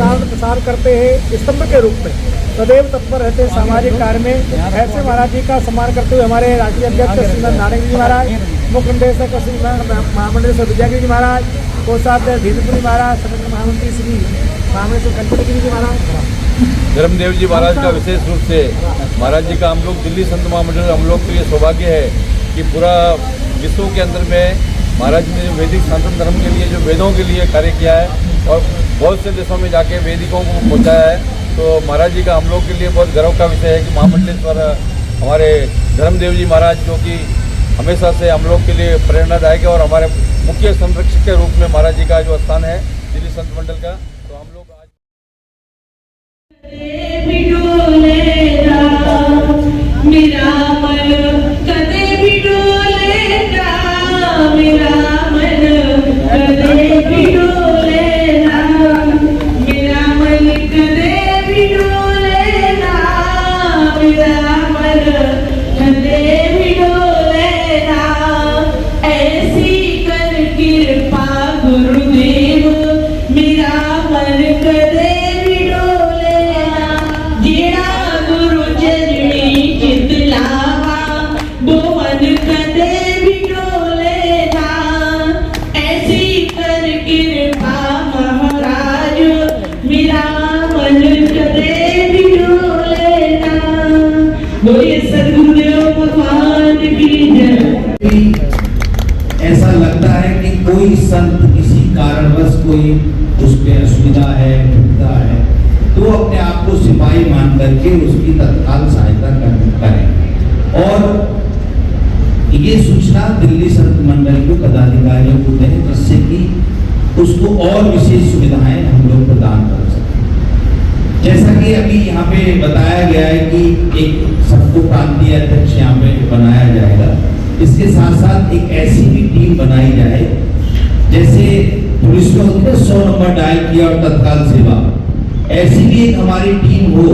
प्रसार करते हैं स्तंभ के रूप में, सदैव तत्पर रहते हैं सामाजिक कार्य में। ऐसे महाराज जी का सम्मान करते हुए हमारे राष्ट्रीय अध्यक्ष श्रीमद नारायण जी महाराज, मुख्य निदेशक श्री महामंडलेश्वर विद्यागिरी जी महाराज, कोषाध्यक्ष धीरपुरी महाराज, संगठन महामंत्री श्री महामंडलेश्वर कंचनगिरी जी महाराज, धर्मदेव जी महाराज का विशेष रूप से महाराज जी का हम लोग दिल्ली संत महामंडल हम लोग के लिए सौभाग्य है कि पूरा विश्व के अंदर में महाराज जी ने जो वैदिक सनातन धर्म के लिए जो वेदों के लिए कार्य किया है और बहुत से देशों में जाके वैदिकों को पहुँचाया है। तो महाराज जी का हम लोग के लिए बहुत गर्व का विषय है कि महामंडलेश्वर हमारे धर्मदेव जी महाराज जो कि हमेशा से हम लोग के लिए प्रेरणादायक है और हमारे मुख्य संरक्षक के रूप में महाराज जी का जो स्थान है दिल्ली संत मंडल का, तो हम लोग आज मेरा मन कदे भी डोलेगा, मेरा मन कदे भी डोलेगा, मेरा मन कदे भी डोलेगा, मेरा मन कदे भी डोलेगा। ऐसी कर कृपा गुरुदेव, मेरा मन कदे भी डोलेगा। जेड़ा गुरु चरणी चित लावा, वो मन कदे भी डोलेगा। ऐसी कर कृपा महाराज, मेरा मन कदे भी डोलेगा। बोलिए सद्गुरुदेव भगवान की जय। ऐसा लगता है कि कोई संत किसी कारणवश कोई उस पर असुविधा है, दुविधा है, तो अपने आप को सिपाही मान करके उसकी तत्काल सहायता करें और ये सूचना दिल्ली संत मंडल के पदाधिकारियों को दें जिससे कि उसको और विशेष सुविधाएं हम लोग प्रदान कर सकें। जैसा कि अभी यहाँ पे बताया गया है कि एक सबको प्रांतीय अध्यक्ष यहाँ पे बनाया जाएगा, इसके साथ साथ एक ऐसी भी टीम बनाई जाए जैसे पुलिस में होती है 100 नंबर डायल किया और तत्काल सेवा, ऐसी भी एक हमारी टीम हो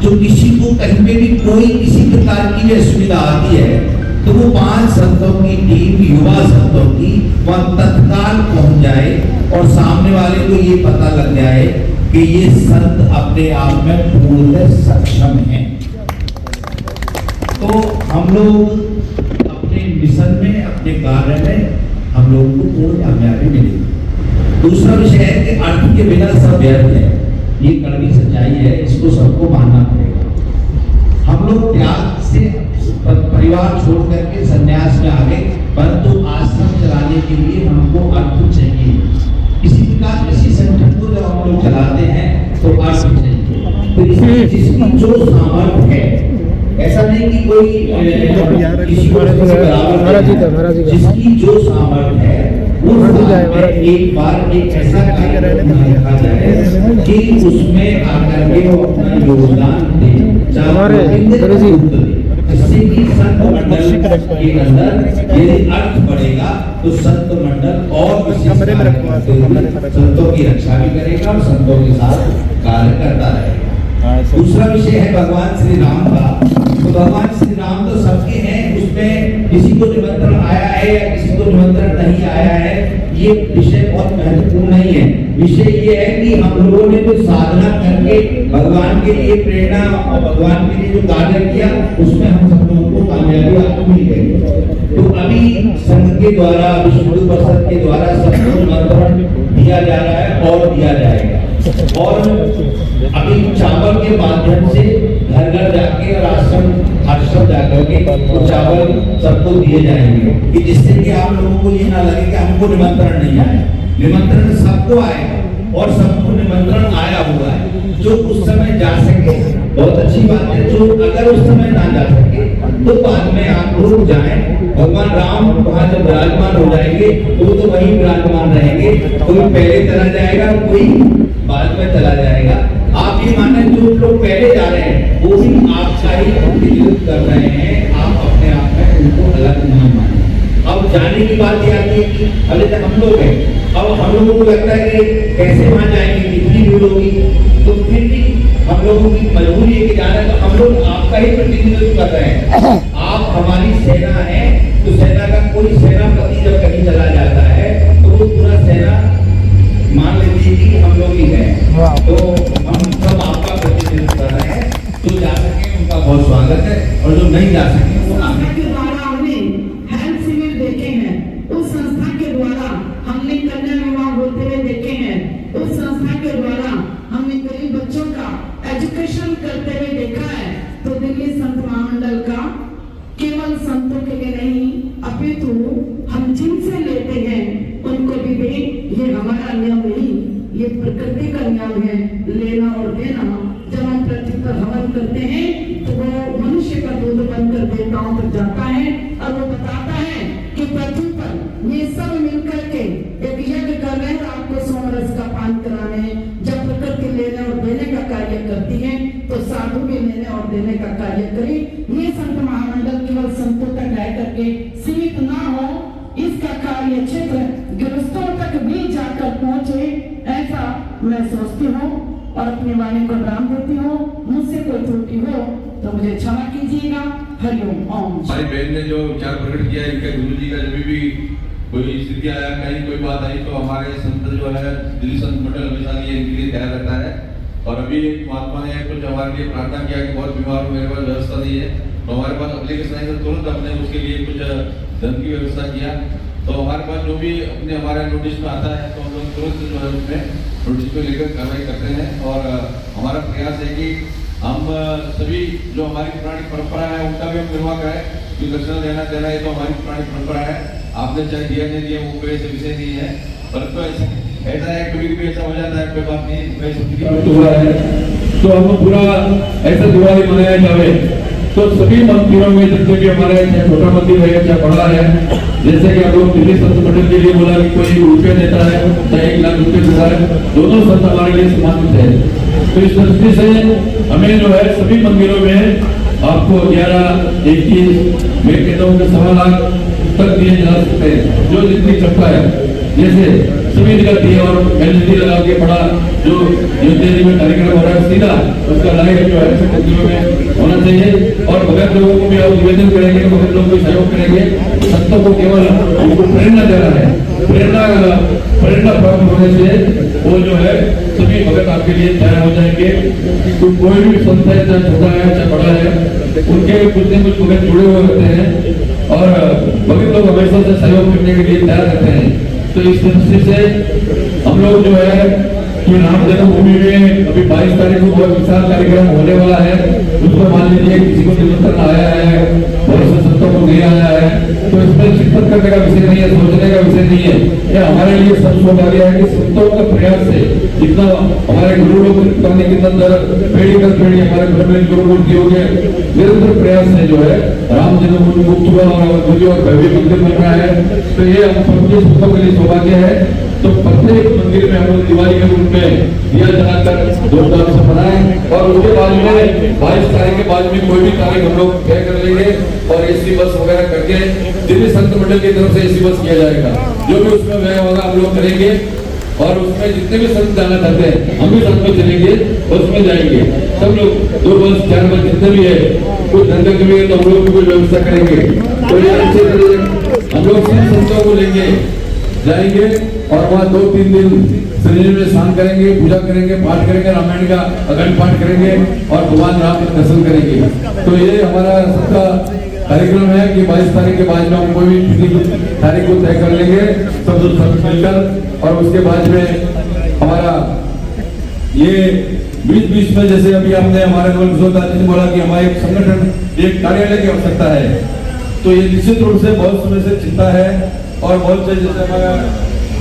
जो किसी को कहीं पे भी कोई किसी प्रकार की भी असुविधा आती है तो वो 5 संतों की टीम, युवा संतों की, वहां तत्काल पहुंच जाए और सामने वाले को ये पता लग जाए कि ये संत अपने आप में पूर्ण सक्षम है। तो हम लोग अपने मिशन में, अपने कार्य में हम लोग को पूर्ण कामयाबी मिलेगी। दूसरा विषय है कि अर्थ के बिना सब व्यर्थ है, ये कड़वी सच्चाई है, इसको सबको मानना पड़ेगा। हम लोग त्याग से परिवार छोड़ करके संन्यास में आ गए, परंतु आश्रम चलाने के लिए हमको अर्थ चाहिए। किसी प्रकार किसी संगठन को जब हम लोग चलाते हैं तो अर्थ चाहिए। तो इसलिए जिसकी जो सामर्थ्य है, ऐसा नहीं कि कोई किसी को बराबर, जिसकी जो सामर्थ्य है वो एक बार एक ऐसा कार्यक्रम रखा जाए कि उसमें आकर के वो अपना योगदान दे, जिससे कि संत मंडल के अंदर यदि अर्थ बढ़ेगा तो संत मंडल और संतों की रक्षा भी करेगा और संतों के साथ कार्य करता रहेगा। दूसरा विषय है भगवान श्री राम का। तो भगवान श्री राम तो सबके हैं, उसमें किसी को निमंत्रण आया है या किसी को निमंत्रण नहीं आया है, ये विषय बहुत महत्वपूर्ण नहीं है। विषय ये है कि हम लोगों ने जो साधना करके भगवान के लिए प्रेरणा और भगवान के लिए जो कार्य किया उसमें हम सब लोगों को कामयाबी आपको मिल गई। तो अभी संघ के द्वारा, विश्व हिंदू परिषद के द्वारा सबको निमंत्रण दिया जा रहा है और दिया जाएगा। और अभी चावल के माध्यम से घर घर जाके और आश्रम जाकर के तो चावल सबको दिए जाएंगे कि जिससे कि आप लोगों को ये ना लगे कि हमको निमंत्रण नहीं आया। निमंत्रण सबको आएगा और सबको निमंत्रण आया हुआ है। जो उस समय जा सके बहुत अच्छी बात है, जो अगर उस समय ना जा सके तो बाद में आप लोग जाएं। भगवान राम वहां जब विराजमान हो जाएंगे तो वहीं विराजमान रहेंगे। कोई पहले चला जाएगा, कोई बाद में चला जाएगा। आप ये माने जो लोग पहले जा रहे हैं वो भी आपका ही प्रतिनिधित्व कर रहे हैं, आप अपने आप में उनको अलग नहीं माने। अब जाने की बात ये आती है कि अभी तक हम लोग हैं, अब हम लोगों को लगता है कि कैसे वहां जाएंगे, कितनी भीड़ होगी, तो फिर भी हम लोगों की मजबूरी है कि जाना, तो हम लोग आपका ही प्रतिनिधित्व कर रहे हैं। आप हमारी सेना है, तो सेना का कोई सेनापति जब कहीं चला जाता है तो वो पूरा सेना मान लेती है कि हम लोग ही हैं। तो हम सब आपका प्रतिनिधित्व कर रहे हैं। जो जा सके उनका बहुत स्वागत है और जो नहीं जा सके वो आगे। संस्था के द्वारा हमने हेल्थ शिविर देखे हैं, उस संस्था के द्वारा हमने कन्या विवाह होते हुए देखे हैं, उस संस्था के द्वारा हमने गरीब बच्चों का एजुकेशन करते हुए देखा है। तो दिल्ली संत महामंडल का केवल संतों के लिए नहीं अपितु हम जिनसे लेते हैं उनको भी दे। ये हमारा नियम नहीं, ये प्रकृति का नियम है, लेना और देना। जब हम पृथ्वी पर हवन करते हैं तो वो मनुष्य का दूध बनकर देवताओं तक जाता है और वो बताता है कि पृथ्वी पर ये सब मिलकर के एक यज्ञ कर रहे हैं आपको सोमरस का पान कराने। जब प्रकृति लेने और देने का कार्य करती है तो साधु भी लेने और देने का कार्य करे। ये संत महामंडल केवल संतों तक रह करके सीमित ना हो, इसका कार्य क्षेत्र गृहस्थों तक भी जाकर पहुंचे, ऐसा मैं सोचती हूँ और अपनी वाणी को राम देती हूँ। मुझसे कोई त्रुटि हो तो मुझे क्षमा कीजिएगा। हरिओम ओम। हमारी बहन ने जो विचार प्रकट किया है, इनके गुरु जी का जब भी कोई स्थिति आया, कहीं कोई बात आई तो हमारे संत जो है दिल्ली संत मंडल हमेशा लिए इनके लिए तैयार रहता है। और अभी एक महात्मा ने कुछ हमारे लिए प्रार्थना किया कि बहुत बीमार हूँ, मेरे पास व्यवस्था नहीं है, तो हमारे पास एप्लीकेशन आई तो तुरंत अपने उसके लिए कुछ धन की व्यवस्था किया। तो हमारे पास जो भी अपने हमारे नोटिस में आता है तो हम लोग तुरंत जो है उसमें नोटिस को लेकर कार्रवाई करते हैं। और हमारा प्रयास है कि हम सभी जो हमारी पुरानी परंपरा है उनका भी हम निर्वाह करें, कि दक्षिणा देना ये तो हमारी पुरानी परंपरा है। आपने चाहे दिया नहीं दिया वो कोई ऐसे विषय नहीं है, परंतु ऐसा है कभी कभी ऐसा हो जाता है, कोई बात नहीं। तो हम पूरा ऐसा दिवाली मनाया जाए तो सभी मंदिरों में जितने भी हमारे चाहे छोटा मंदिर है चाहे बड़ा है, जैसे कि हम लोग दिल्ली संत मंडल के लिए बोला कि कोई रुपये देता है चाहे 1 लाख रुपये देता है, दोनों संत हमारे लिए सम्मानित है। तो इस दृष्टि से हमें जो है सभी मंदिरों में आपको 11, 21 मैं कहता हूँ कि 1.25 लाख तक दिए जा सकते हैं, जो जितनी क्षमता है। जैसे सभी जगह दिए और एलईडी लगा के बड़ा जो दिल्ली में कार्यक्रम हो रहा है सीधा उसका लाइव जो है मंदिरों में होना चाहिए। और भगत लोगों को भी आप निवेदन करेंगे, भगत लोगों को सहयोग करेंगे। संतों को केवल उनको प्रेरणा देना है, प्रेरणा प्राप्त होने से वो जो है सभी भगत आपके लिए तैयार हो जाएंगे। तो कोई भी संत है चाहे छोटा है चाहे बड़ा है, उनके कुछ न कुछ भगत जुड़े हुए रहते हैं और भगत लोग हमेशा से सहयोग करने के लिए तैयार रहते हैं। तो इस दृष्टि से हम लोग जो है कि राम जन्मभूमि में अभी 22 तारीख को बहुत विशाल कार्यक्रम होने वाला है। उसको मान लीजिए किसी को निमंत्रण आया है, बहुत से संतों को नहीं आया है, तो इसमें शिरकत करने का विषय नहीं है, सोचने का विषय नहीं है। यह हमारे लिए सब सौभाग्य है कि संतों के प्रयास से जितना हमारे गुरु लोग करने के अंदर पीढ़ी दर पीढ़ी हमारे घर में गुरु मूर्ति हो गए, निरंतर प्रयास से जो है राम जन्मभूमि मुक्त हुआ और भव्य मंदिर बन रहा है। तो ये हम सबके संतों के लिए सौभाग्य है। तो प्रत्येक मंदिर में हम लोग दिवाली के रूप में दिया जलाकर धूमधाम से मनाएं और उसके बाद में 22 तारीख के बाद में कोई भी तारीख हम लोग तय कर लेंगे और एसी बस वगैरह करके दिल्ली संत मंडल की तरफ से एसी बस किया जाएगा। जो भी उसमें व्यय होगा हम लोग करेंगे और उसमें जितने भी संत जाना चाहते हैं हम भी साथ में चलेंगे, उसमें जाएंगे। सब लोग 2 बस 4 बस जितने भी है, कुछ धंधे के लिए तो हम लोग भी व्यवस्था करेंगे। तो ये अच्छे तरह हम लोग सिर्फ संतों को लेंगे जाएंगे और वहाँ 2-3 दिन शरीर में स्नान करेंगे, पूजा करेंगे, पाठ करेंगे, रामायण का अखंड पाठ करेंगे और भगवान राम का दर्शन करेंगे। तो ये हमारा सबका कार्यक्रम है कि 22 तारीख के बाद में हम कोई भी तारीख को तय कर लेंगे सब मिलकर। और उसके बाद में हमारा ये बीच में जैसे अभी आपने हमारे ने बोला कि हमारे एक संगठन एक कार्यालय की आवश्यकता है, तो ये निश्चित रूप से बहुत समय से चिंता है। और बहुत से जैसे हमारा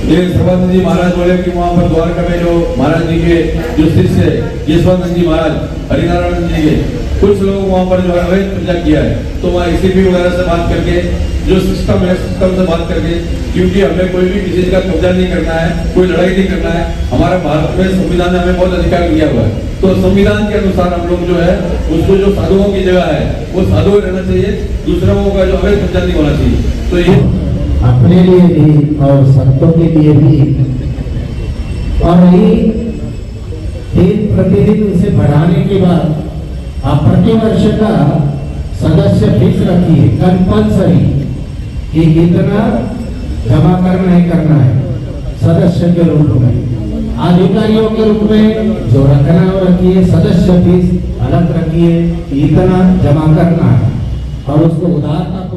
ये सर्वानंद जी महाराज बोले कि वहाँ पर द्वारका में जो महाराज जी के जो शिष्य यशवंत जी महाराज, हरिनारायण जी के कुछ लोग वहाँ पर जो है अवैध पूजा किया है, तो वहाँ एसीपी वगैरह से बात करके जो सिस्टम है सिस्टम से बात करके, क्योंकि हमें कोई भी किसी का कब्जा नहीं करना है, कोई लड़ाई नहीं करना है। हमारा भारत में संविधान ने हमें बहुत अधिकार दिया हुआ है, तो संविधान के अनुसार हम लोग जो है उसको जो साधुओं की जगह है वो साधु रहना चाहिए, दूसरों का जो अवैध कब्जा नहीं होना चाहिए। तो ये अपने लिए भी और संतों के लिए भी, और यही दिन प्रतिदिन इसे बढ़ाने के बाद आप प्रतिवर्ष का सदस्य फीस रखिए कंपल्सरी कि इतना जमा करना ही करना है सदस्य के रूप में। अधिकारियों के रूप में जो रखना है वो रखिए, सदस्य फीस अलग रखिए, इतना जमा करना है और उसको उदारता